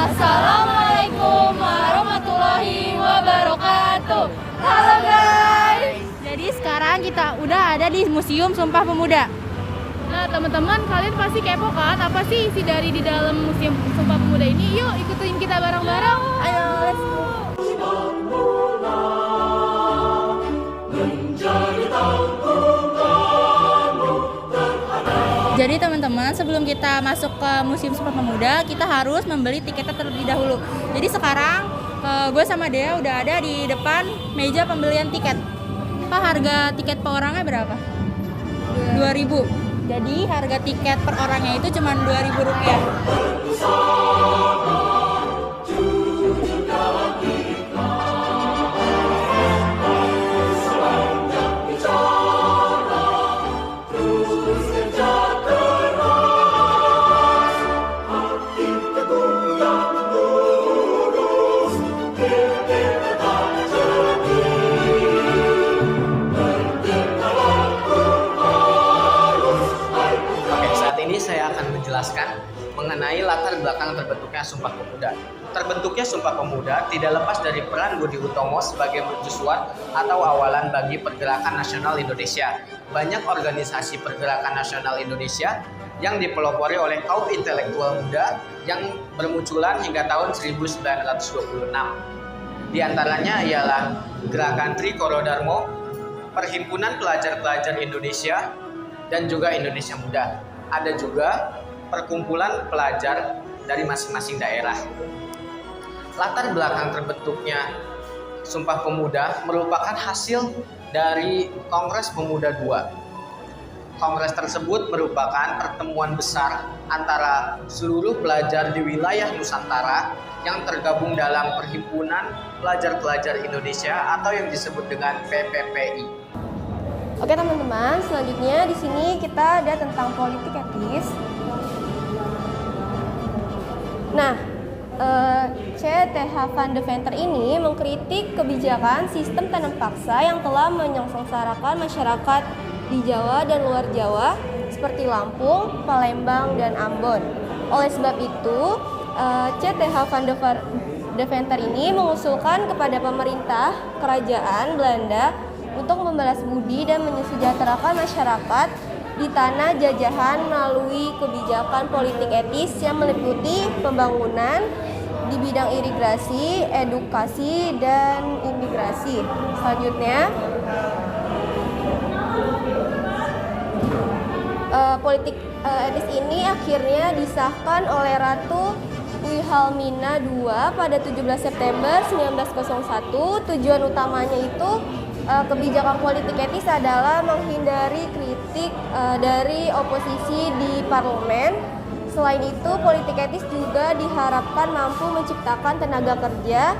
Assalamualaikum warahmatullahi wabarakatuh. Halo guys. Jadi sekarang kita udah ada di Museum Sumpah Pemuda. Nah teman-teman, kalian pasti kepo kan apa sih isi dari di dalam Museum Sumpah Pemuda ini? Yuk ikutin kita bareng-bareng. Ayo, let's go. Jadi teman-teman, sebelum kita masuk ke Museum Sumpah Pemuda, kita harus membeli tiketnya terlebih dahulu. Jadi sekarang gue sama Dea udah ada di depan meja pembelian tiket. Pak, harga tiket per orangnya berapa? 2.000. Jadi harga tiket per orangnya itu cuma Rp2.000. Saya akan menjelaskan mengenai latar belakang terbentuknya Sumpah Pemuda. Terbentuknya Sumpah Pemuda tidak lepas dari peran Budi Utomo sebagai mercusuar atau awalan bagi Pergerakan Nasional Indonesia. Banyak organisasi Pergerakan Nasional Indonesia yang dipelopori oleh kaum intelektual muda yang bermunculan hingga tahun 1926. Di antaranya ialah Gerakan Trikoro Darmo, Perhimpunan Pelajar-Pelajar Indonesia, dan juga Indonesia Muda. Ada juga perkumpulan pelajar dari masing-masing daerah. Latar belakang terbentuknya Sumpah Pemuda merupakan hasil dari Kongres Pemuda II. Kongres tersebut merupakan pertemuan besar antara seluruh pelajar di wilayah Nusantara yang tergabung dalam Perhimpunan Pelajar-Pelajar Indonesia atau yang disebut dengan PPPI. Oke teman-teman, selanjutnya di sini kita ada tentang politik etis. Nah, C.Th. van Deventer ini mengkritik kebijakan sistem tanam paksa yang telah menyengsarakan masyarakat di Jawa dan luar Jawa seperti Lampung, Palembang, dan Ambon. Oleh sebab itu, C.Th. van Deventer ini mengusulkan kepada pemerintah kerajaan Belanda untuk membalas budi dan mensejahterakan masyarakat di tanah jajahan melalui kebijakan politik etis yang meliputi pembangunan di bidang irigasi, edukasi, dan imigrasi. Selanjutnya, politik etis ini akhirnya disahkan oleh Ratu Wilhelmina II pada 17 September 1901. Tujuan utamanya itu kebijakan politik etis adalah menghindari kritik dari oposisi di parlemen. Selain itu, politik etis juga diharapkan mampu menciptakan tenaga kerja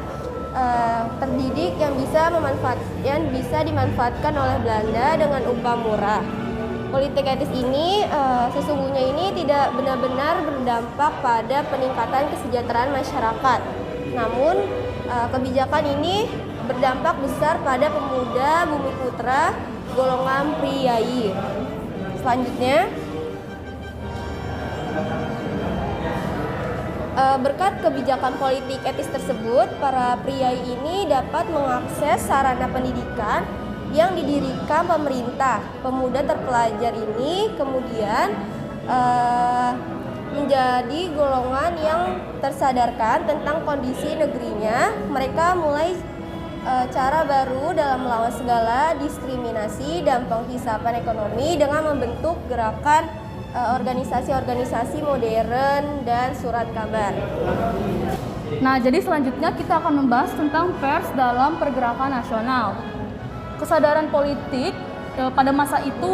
terdidik yang bisa dimanfaatkan oleh Belanda dengan upah murah. Politik etis ini sesungguhnya ini tidak benar-benar berdampak pada peningkatan kesejahteraan masyarakat. Namun, kebijakan ini berdampak besar pada pemuda bumi putra golongan priai. Selanjutnya, berkat kebijakan politik etis tersebut, para priai ini dapat mengakses sarana pendidikan yang didirikan pemerintah. Pemuda terpelajar ini kemudian menjadi golongan yang tersadarkan tentang kondisi negerinya. Mereka mulai cara baru dalam melawan segala diskriminasi dan penghisapan ekonomi dengan membentuk gerakan organisasi-organisasi modern dan surat kabar. Nah, jadi selanjutnya kita akan membahas tentang pers dalam pergerakan nasional. Kesadaran politik pada masa itu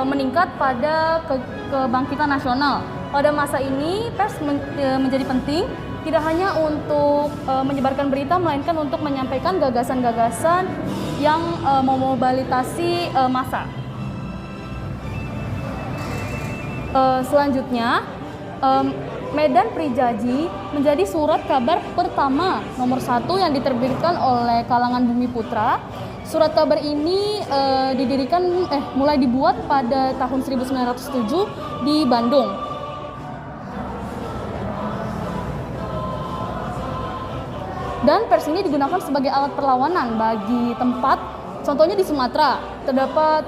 meningkat pada kebangkitan nasional. Pada masa ini pers menjadi penting, tidak hanya untuk menyebarkan berita, melainkan untuk menyampaikan gagasan-gagasan yang memobilisasi massa. Selanjutnya, Medan Prijaji menjadi surat kabar pertama nomor 1 yang diterbitkan oleh kalangan Bumi Putra. Surat kabar ini mulai dibuat pada tahun 1907 di Bandung. Dan pers ini digunakan sebagai alat perlawanan bagi tempat, contohnya di Sumatera, terdapat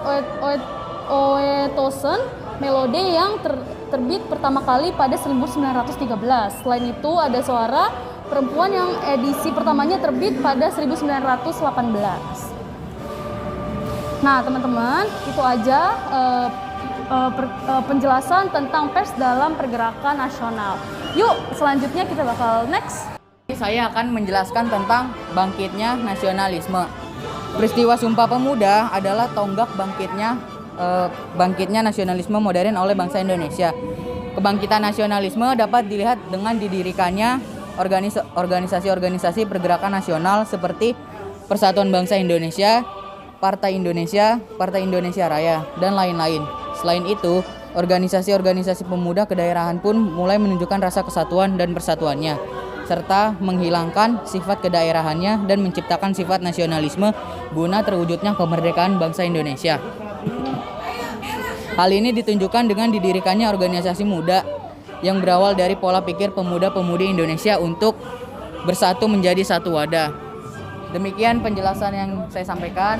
Oetosen Melode yang terbit pertama kali pada 1913. Selain itu ada Suara Perempuan yang edisi pertamanya terbit pada 1918. Nah teman-teman, itu aja penjelasan tentang pers dalam pergerakan nasional. Yuk selanjutnya kita bakal next. Saya akan menjelaskan tentang bangkitnya nasionalisme. Peristiwa Sumpah Pemuda adalah tonggak bangkitnya nasionalisme modern oleh bangsa Indonesia. Kebangkitan nasionalisme dapat dilihat dengan didirikannya organisasi-organisasi pergerakan nasional seperti Persatuan Bangsa Indonesia, Partai Indonesia Raya, dan lain-lain. Selain itu, organisasi-organisasi pemuda kedaerahan pun mulai menunjukkan rasa kesatuan dan persatuannya, serta menghilangkan sifat kedaerahannya dan menciptakan sifat nasionalisme guna terwujudnya kemerdekaan bangsa Indonesia. Hal ini ditunjukkan dengan didirikannya organisasi muda yang berawal dari pola pikir pemuda-pemudi Indonesia untuk bersatu menjadi satu wadah. Demikian penjelasan yang saya sampaikan.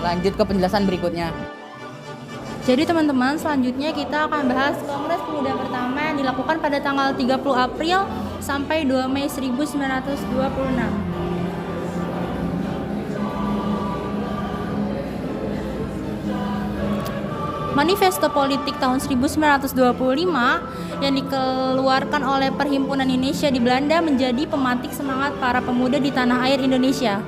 Lanjut ke penjelasan berikutnya. Jadi teman-teman, selanjutnya kita akan bahas Kongres Pemuda pertama yang dilakukan pada tanggal 30 April sampai 2 Mei 1926. Manifesto Politik tahun 1925 yang dikeluarkan oleh Perhimpunan Indonesia di Belanda menjadi pematik semangat para pemuda di tanah air Indonesia.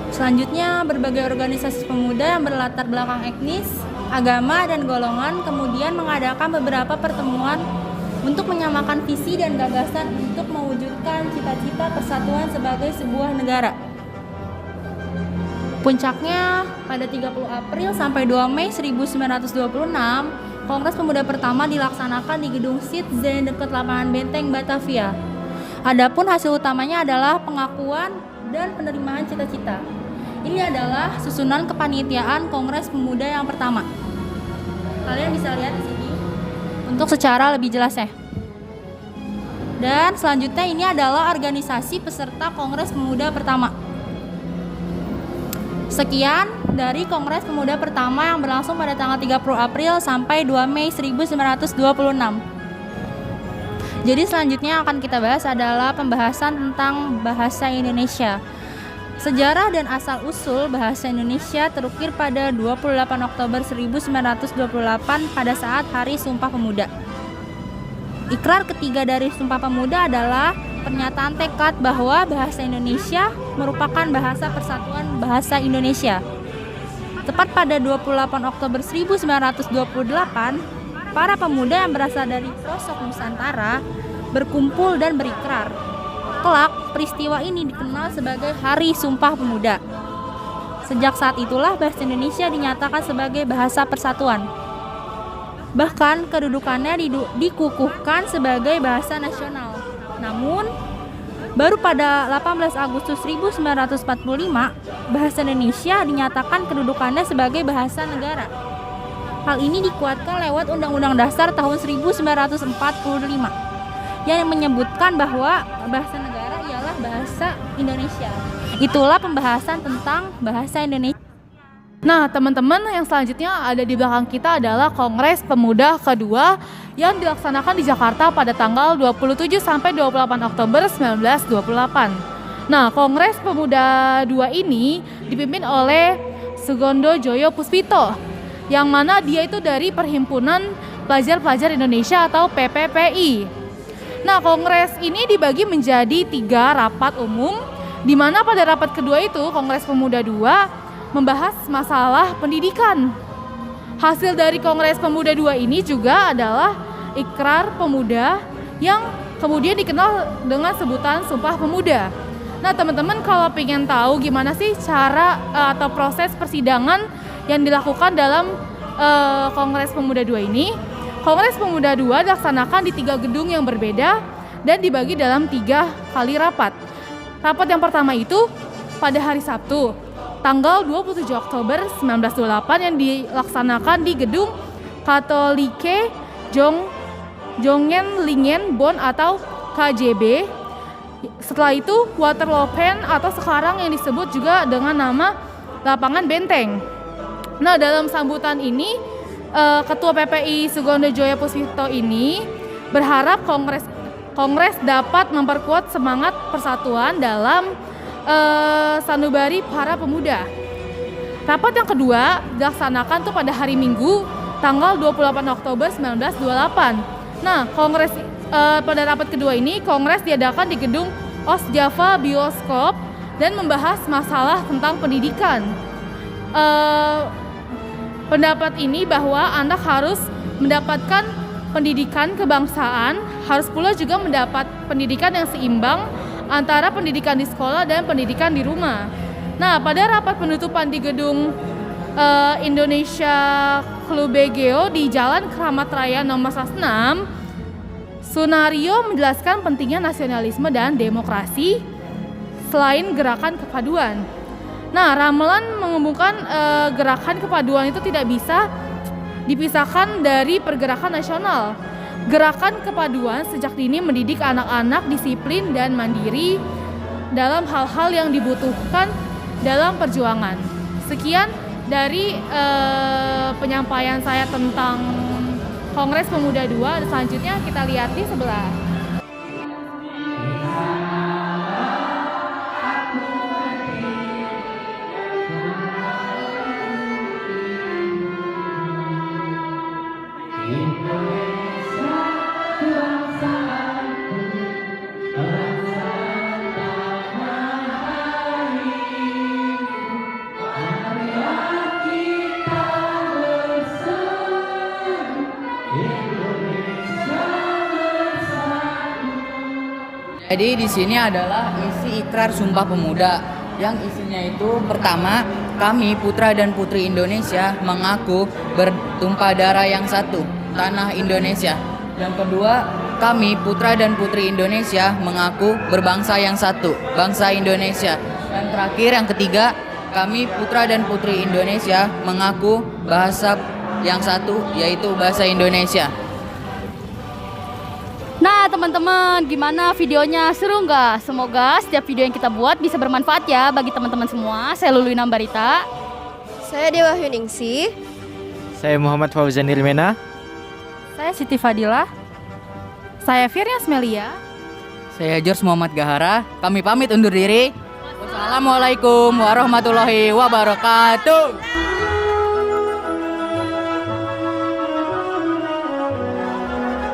Selanjutnya, berbagai organisasi pemuda yang berlatar belakang etnis, agama, dan golongan kemudian mengadakan beberapa pertemuan untuk menyamakan visi dan gagasan untuk mewujudkan cita-cita persatuan sebagai sebuah negara. Puncaknya pada 30 April sampai 2 Mei 1926, Kongres Pemuda pertama dilaksanakan di Gedung Sitzen dekat lapangan Benteng Batavia. Adapun hasil utamanya adalah pengakuan dan penerimaan cita-cita. Ini adalah susunan kepanitiaan Kongres Pemuda yang pertama. Kalian bisa lihat di sini untuk secara lebih jelas ya. Dan selanjutnya ini adalah organisasi peserta Kongres Pemuda pertama. Sekian dari Kongres Pemuda pertama yang berlangsung pada tanggal 30 April sampai 2 Mei 1926. Jadi selanjutnya yang akan kita bahas adalah pembahasan tentang bahasa Indonesia. Sejarah dan asal-usul bahasa Indonesia terukir pada 28 Oktober 1928 pada saat Hari Sumpah Pemuda. Ikrar ketiga dari Sumpah Pemuda adalah pernyataan tekad bahwa bahasa Indonesia merupakan bahasa persatuan bahasa Indonesia. Tepat pada 28 Oktober 1928, para pemuda yang berasal dari pelosok Nusantara berkumpul dan berikrar. Kelak, peristiwa ini dikenal sebagai Hari Sumpah Pemuda. Sejak saat itulah bahasa Indonesia dinyatakan sebagai bahasa persatuan. Bahkan kedudukannya dikukuhkan sebagai bahasa nasional. Namun, baru pada 18 Agustus 1945, bahasa Indonesia dinyatakan kedudukannya sebagai bahasa negara. Hal ini dikuatkan lewat Undang-Undang Dasar tahun 1945 yang menyebutkan bahwa bahasa negara ialah bahasa Indonesia. Itulah pembahasan tentang bahasa Indonesia. Nah teman-teman, yang selanjutnya ada di belakang kita adalah Kongres Pemuda kedua yang dilaksanakan di Jakarta pada tanggal 27 sampai 28 Oktober 1928. Nah, Kongres Pemuda 2 ini dipimpin oleh Sugondo Joyo Puspito, yang mana dia itu dari Perhimpunan Pelajar-Pelajar Indonesia atau PPPI. Nah, kongres ini dibagi menjadi 3 rapat umum, di mana pada rapat kedua itu Kongres Pemuda 2 membahas masalah pendidikan. Hasil dari Kongres Pemuda 2 ini juga adalah Ikrar Pemuda yang kemudian dikenal dengan sebutan Sumpah Pemuda. Nah teman-teman, kalau pengen tahu gimana sih cara atau proses persidangan yang dilakukan dalam Kongres Pemuda 2 ini, Kongres Pemuda 2 dilaksanakan di 3 gedung yang berbeda dan dibagi dalam 3 kali rapat. Rapat yang pertama itu pada hari Sabtu, tanggal 27 Oktober 1928 yang dilaksanakan di Gedung Katolike Jong Jongen Lingen Bon atau KJB. Setelah itu Waterloopan atau sekarang yang disebut juga dengan nama Lapangan Benteng. Nah, dalam sambutan ini Ketua PPI Sugondo Joyo Puspito ini berharap Kongres dapat memperkuat semangat persatuan dalam sanubari para pemuda. Rapat yang kedua dilaksanakan tuh pada hari Minggu tanggal 28 Oktober 1928. Nah, pada rapat kedua ini Kongres diadakan di gedung Ostjava Bioskop dan membahas masalah tentang pendidikan. Pendapat ini bahwa anak harus mendapatkan pendidikan kebangsaan, harus pula juga mendapat pendidikan yang seimbang antara pendidikan di sekolah dan pendidikan di rumah. Nah, pada rapat penutupan di gedung Indonesia Klubegeo di Jalan Keramat Raya nomor 106, Sunario menjelaskan pentingnya nasionalisme dan demokrasi selain gerakan kepaduan. Nah, Ramelan mengumumkan gerakan kepaduan itu tidak bisa dipisahkan dari pergerakan nasional. Gerakan kepaduan sejak dini mendidik anak-anak disiplin dan mandiri dalam hal-hal yang dibutuhkan dalam perjuangan. Sekian dari penyampaian saya tentang Kongres Pemuda II. Selanjutnya kita lihat di sebelah. Jadi di sini adalah isi ikrar Sumpah Pemuda yang isinya itu pertama, kami putra dan putri Indonesia mengaku bertumpah darah yang satu, tanah Indonesia. Yang kedua, kami putra dan putri Indonesia mengaku berbangsa yang satu, bangsa Indonesia. Dan terakhir yang ketiga, kami putra dan putri Indonesia mengaku bahasa yang satu, yaitu bahasa Indonesia. Nah, teman-teman, gimana videonya? Seru nggak? Semoga setiap video yang kita buat bisa bermanfaat ya bagi teman-teman semua. Saya Lulu Nambarita. Saya Dewa Hyuningsi. Saya Muhammad Fauzan Nirmena. Saya Siti Fadila. Saya Firya Smelia. Saya George Muhammad Gahara. Kami pamit undur diri. Wassalamualaikum warahmatullahi wabarakatuh.